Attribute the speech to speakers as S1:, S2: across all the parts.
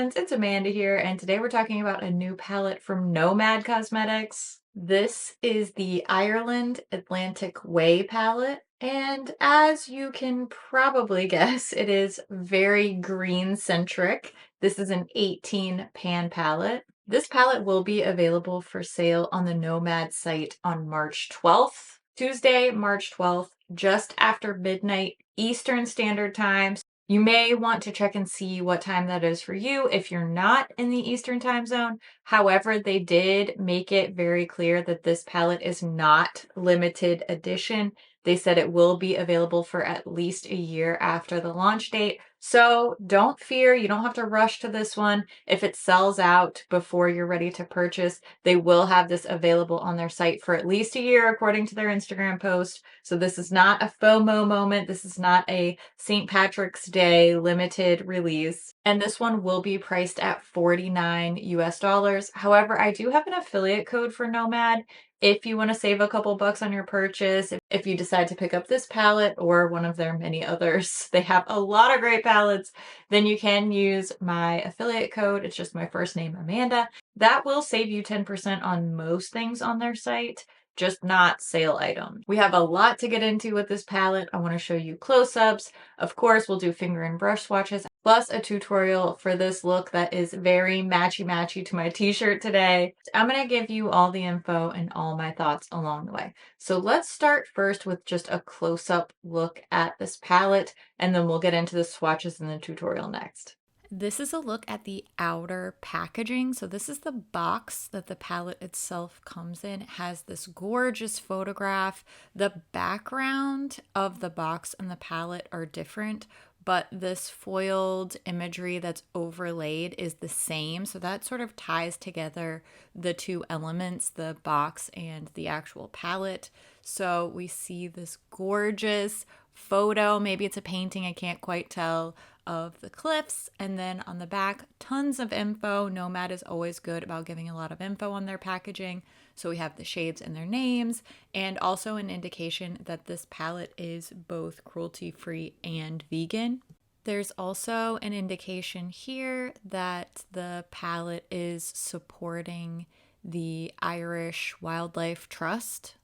S1: friends, it's Amanda here, and today we're talking about a new palette from Nomad Cosmetics. This is the Ireland Atlantic Way palette, and as you can probably guess, it is very green-centric. This is an 18 pan palette. This palette will be available for sale on the Nomad site on March 12th, Tuesday, March 12th, just after midnight Eastern Standard Time. You may want to check and see what time that is for you if you're not in the Eastern time zone. However, they did make it very clear that this palette is not limited edition. They said it will be available for at least a year after the launch date. So don't fear, you don't have to rush to this one. If it sells out before you're ready to purchase, they will have this available on their site for at least a year, according to their Instagram post. So this is not a FOMO moment. This is not a St. Patrick's Day limited release. And this one will be priced at $49 US. However, I do have an affiliate code for Nomad. If you want to save a couple bucks on your purchase, if you decide to pick up this palette or one of their many others, they have a lot of great palettes, then you can use my affiliate code. It's just my first name, Amanda. That will save you 10% on most things on their site, just not sale items. We have a lot to get into with this palette. I want to show you close-ups. Of course, we'll do finger and brush swatches, plus a tutorial for this look that is very matchy-matchy to my t-shirt today. I'm going to give you all the info and all my thoughts along the way. So let's start first with just a close-up look at this palette, and then we'll get into the swatches in the tutorial next. This is a look at the outer packaging. So this is the box that the palette itself comes in. It has this gorgeous photograph. The background of the box and the palette are different, but this foiled imagery that's overlaid is the same. So that sort of ties together the two elements, the box and the actual palette. So we see this gorgeous photo, maybe it's a painting, I can't quite tell, of the cliffs, and then on the back tons of info. Nomad is always good about giving a lot of info on their packaging, so we have the shades and their names, and also an indication that this palette is both cruelty-free and vegan. There's also an indication here that the palette is supporting the Irish Wildlife Trust.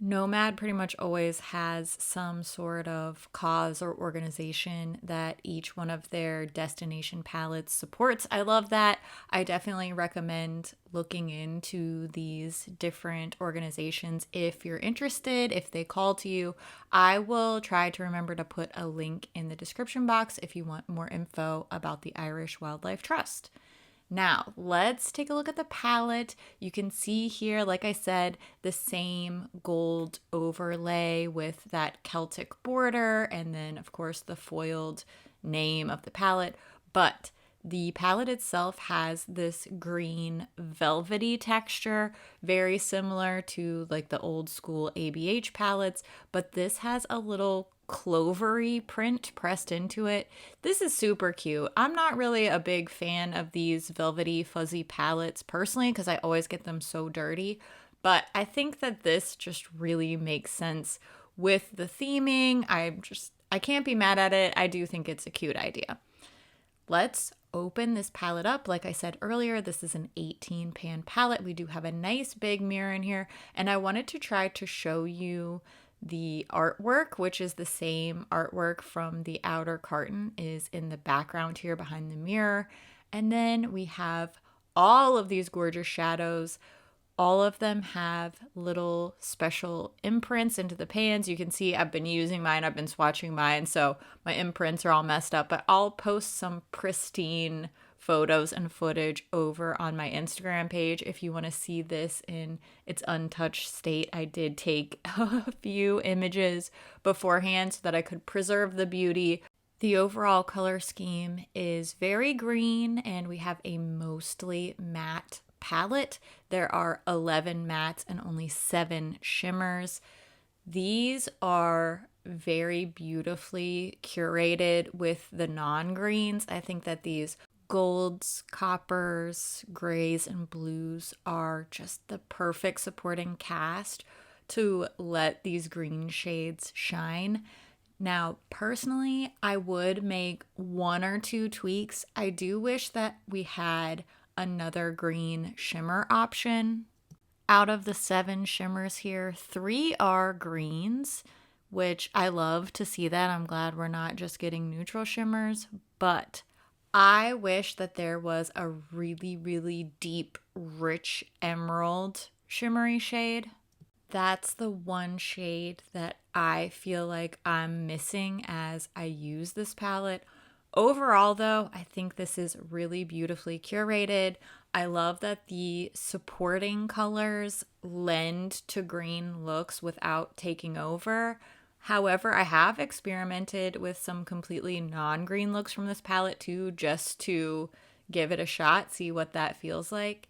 S1: Nomad pretty much always has some sort of cause or organization that each one of their destination palettes supports. I love that. I definitely recommend looking into these different organizations if you're interested, if they call to you. I will try to remember to put a link in the description box if you want more info about the Irish Wildlife Trust. Now, let's take a look at the palette. You can see here, like I said, the same gold overlay with that Celtic border, and then, of course, the foiled name of the palette. But the palette itself has this green velvety texture, very similar to like the old school ABH palettes, but this has a little clovery print pressed into it. This is super cute. I'm not really a big fan of these velvety fuzzy palettes personally because I always get them so dirty, but I think that this just really makes sense with the theming. I can't be mad at it. I do think it's a cute idea. Let's open this palette up. Like I said earlier, this is an 18 pan palette. We do have a nice big mirror in here, and I wanted to try to show you the artwork, which is the same artwork from the outer carton, is in the background here behind the mirror. And then we have all of these gorgeous shadows. All of them have little special imprints into the pans. You can see I've been using mine, I've been swatching mine, so my imprints are all messed up, but I'll post some pristine photos and footage over on my Instagram page if you want to see this in its untouched state. I did take a few images beforehand so that I could preserve the beauty. The overall color scheme is very green, and we have a mostly matte palette. There are 11 mattes and only 7 shimmers. These are very beautifully curated with the non-greens. I think that these golds, coppers, grays, and blues are just the perfect supporting cast to let these green shades shine. Now, personally, I would make one or two tweaks. I do wish that we had another green shimmer option. Out of the 7 shimmers here, 3 are greens, which I love to see that. I'm glad we're not just getting neutral shimmers, but I wish that there was a really, really deep, rich emerald shimmery shade. That's the one shade that I feel like I'm missing as I use this palette. Overall, though, I think this is really beautifully curated. I love that the supporting colors lend to green looks without taking over. However, I have experimented with some completely non-green looks from this palette too, just to give it a shot, see what that feels like.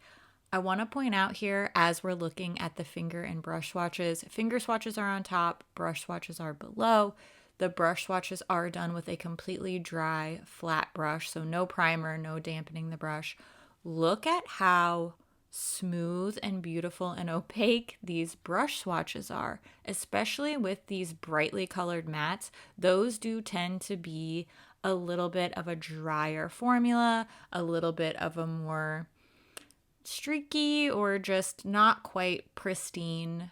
S1: I want to point out here as we're looking at the finger and brush swatches, finger swatches are on top, brush swatches are below. The brush swatches are done with a completely dry, flat brush, so no primer, no dampening the brush. Look at how smooth and beautiful and opaque these brush swatches are, especially with these brightly colored mattes. Those do tend to be a little bit of a drier formula, a little bit of a more streaky or just not quite pristine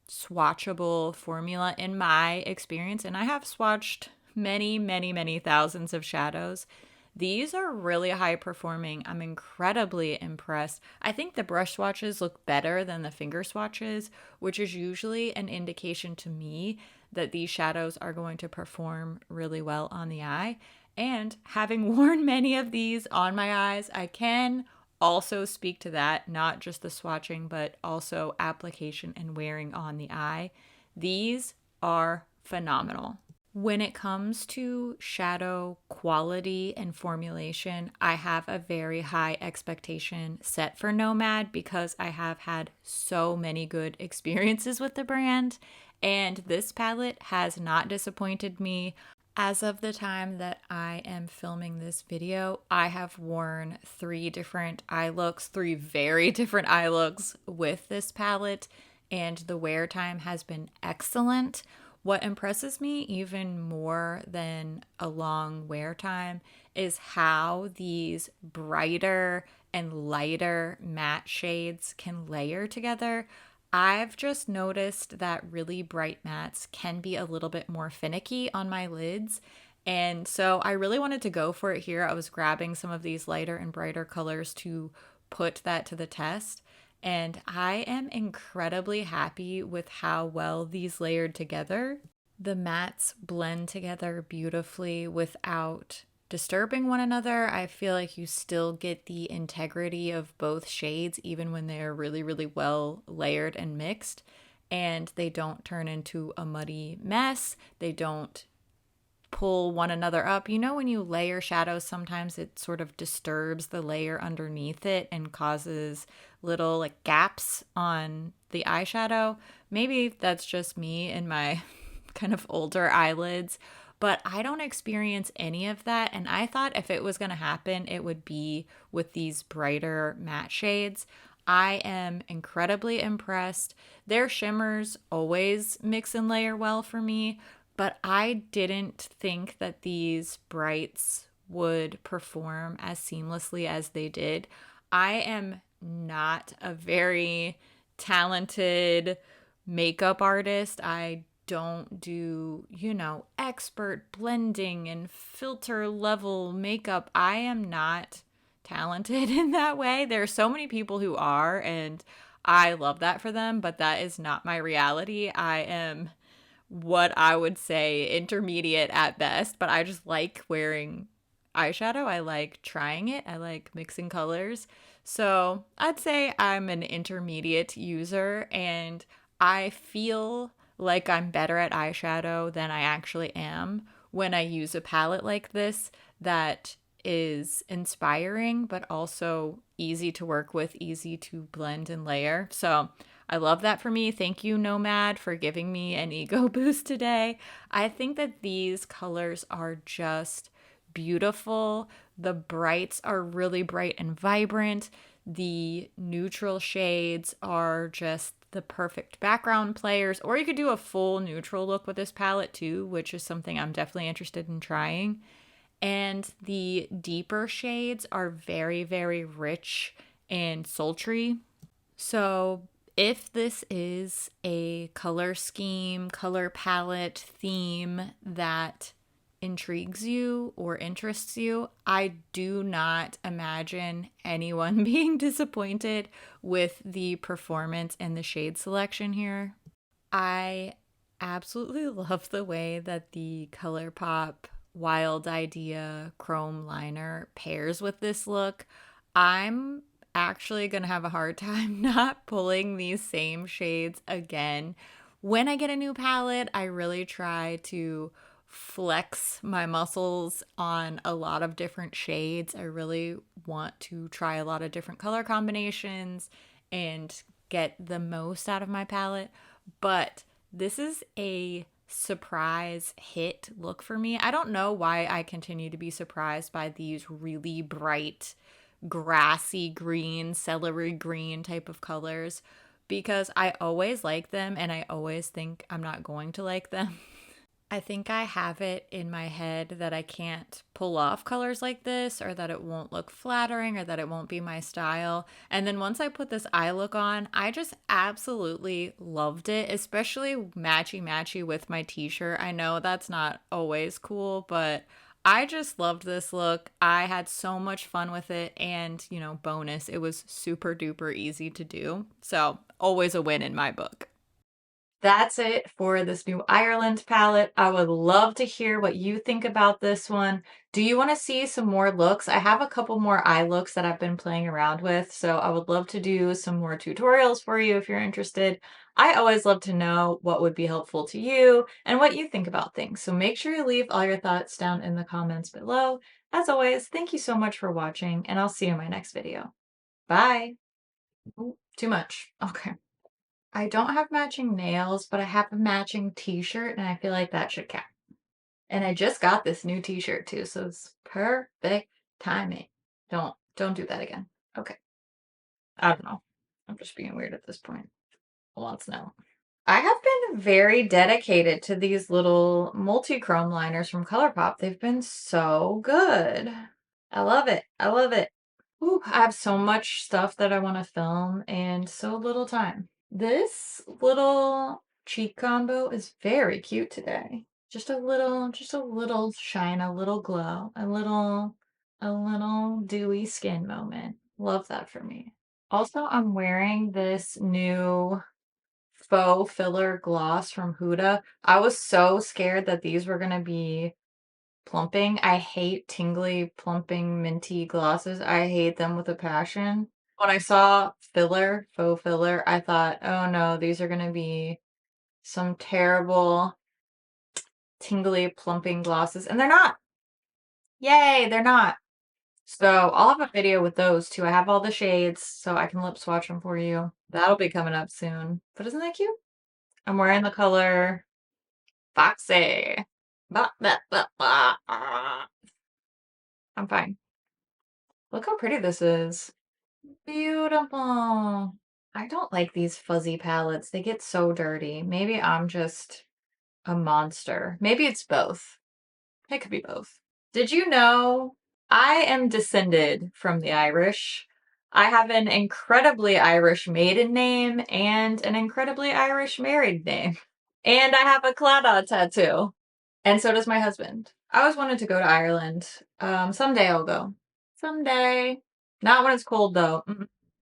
S1: swatchable formula in my experience. And I have swatched many, many, many thousands of shadows. These are really high performing. I'm incredibly impressed. I think the brush swatches look better than the finger swatches, which is usually an indication to me that these shadows are going to perform really well on the eye. And having worn many of these on my eyes, I can also speak to that, not just the swatching, but also application and wearing on the eye. These are phenomenal. When it comes to shadow quality and formulation, I have a very high expectation set for Nomad because I have had so many good experiences with the brand, and this palette has not disappointed me. As of the time that I am filming this video, I have worn 3 different eye looks, 3 very different eye looks with this palette, and the wear time has been excellent. What impresses me even more than a long wear time is how these brighter and lighter matte shades can layer together. I've just noticed that really bright mattes can be a little bit more finicky on my lids. And so I really wanted to go for it here. I was grabbing some of these lighter and brighter colors to put that to the test. And I am incredibly happy with how well these layered together. The mattes blend together beautifully without disturbing one another. I feel like you still get the integrity of both shades even when they're really, really well layered and mixed, and they don't turn into a muddy mess. They don't pull one another up. You know, when you layer shadows, sometimes it sort of disturbs the layer underneath it and causes little like gaps on the eyeshadow. Maybe that's just me and my kind of older eyelids, but I don't experience any of that. And I thought if it was going to happen, it would be with these brighter matte shades. I am incredibly impressed. Their shimmers always mix and layer well for me, but I didn't think that these brights would perform as seamlessly as they did. I am not a very talented makeup artist. I don't do, expert blending and filter level makeup. I am not talented in that way. There are so many people who are, and I love that for them, but that is not my reality. I am what I would say intermediate at best, but I just like wearing eyeshadow. I like trying it. I like mixing colors. So I'd say I'm an intermediate user, and I feel like I'm better at eyeshadow than I actually am when I use a palette like this that is inspiring, but also easy to work with, easy to blend and layer. So I love that for me. Thank you, Nomad, for giving me an ego boost today. I think that these colors are just beautiful. The brights are really bright and vibrant. The neutral shades are just the perfect background players, or you could do a full neutral look with this palette too, which is something I'm definitely interested in trying. And the deeper shades are very, very rich and sultry. So, if this is a color scheme, color palette theme that intrigues you or interests you, I do not imagine anyone being disappointed with the performance and the shade selection here. I absolutely love the way that the ColourPop Wild Idea Chrome Liner pairs with this look. I'm actually going to have a hard time not pulling these same shades again. When I get a new palette, I really try to flex my muscles on a lot of different shades. I really want to try a lot of different color combinations and get the most out of my palette. But this is a surprise hit look for me. I don't know why I continue to be surprised by these really bright, grassy green, celery green type of colors because I always like them and I always think I'm not going to like them. I think I have it in my head that I can't pull off colors like this or that it won't look flattering or that it won't be my style. And then once I put this eye look on, I just absolutely loved it, especially matchy matchy with my t-shirt. I know that's not always cool, but I just loved this look. I had so much fun with it and, bonus, it was super duper easy to do. So, always a win in my book. That's it for this new Ireland palette. I would love to hear what you think about this one. Do you want to see some more looks? I have a couple more eye looks that I've been playing around with, so I would love to do some more tutorials for you if you're interested. I always love to know what would be helpful to you and what you think about things. So make sure you leave all your thoughts down in the comments below. As always, thank you so much for watching, and I'll see you in my next video. Bye. Ooh, too much. Okay. I don't have matching nails, but I have a matching t-shirt, and I feel like that should count. And I just got this new t-shirt too, so it's perfect timing. Don't do that again. Okay. I don't know. I'm just being weird at this point. Who wants to know? I have been very dedicated to these little multi-chrome liners from ColourPop. They've been so good. I love it. I love it. Ooh, I have so much stuff that I want to film and so little time. This little cheek combo is very cute today. Just a little shine, a little glow, a little dewy skin moment. Love that for me. Also, I'm wearing this new faux filler gloss from Huda. I was so scared that these were gonna be plumping. I hate tingly, plumping, minty glosses. I hate them with a passion. When I saw filler, faux filler, I thought, oh no, these are gonna be some terrible, tingly, plumping glosses. And they're not. Yay, they're not. So I'll have a video with those too. I have all the shades, so I can lip swatch them for you. That'll be coming up soon. But isn't that cute? I'm wearing the color Foxy. I'm fine. Look how pretty this is. Beautiful. I don't like these fuzzy palettes. They get so dirty. Maybe I'm just a monster. Maybe it's both. It could be both. Did you know I am descended from the Irish? I have an incredibly Irish maiden name and an incredibly Irish married name. And I have a Claddagh tattoo. And so does my husband. I always wanted to go to Ireland. Someday I'll go. Someday. Not when it's cold though.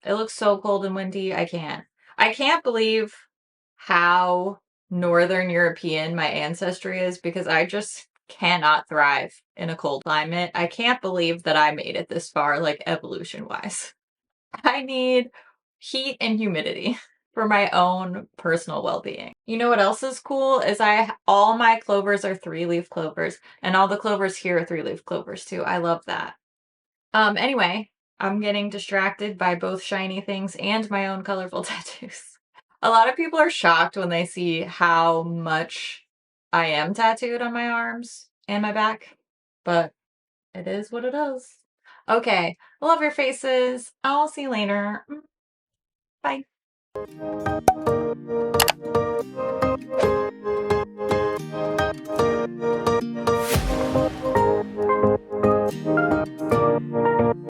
S1: It looks so cold and windy. I can't. I can't believe how Northern European my ancestry is because I just cannot thrive in a cold climate. I can't believe that I made it this far, like evolution wise. I need heat and humidity for my own personal well-being. You know what else is cool is all my clovers are 3-leaf clovers and all the clovers here are 3-leaf clovers too. I love that. Anyway, I'm getting distracted by both shiny things and my own colorful tattoos. A lot of people are shocked when they see how much I am tattooed on my arms and my back, but it is what it is. Okay, love your faces. I'll see you later. Bye.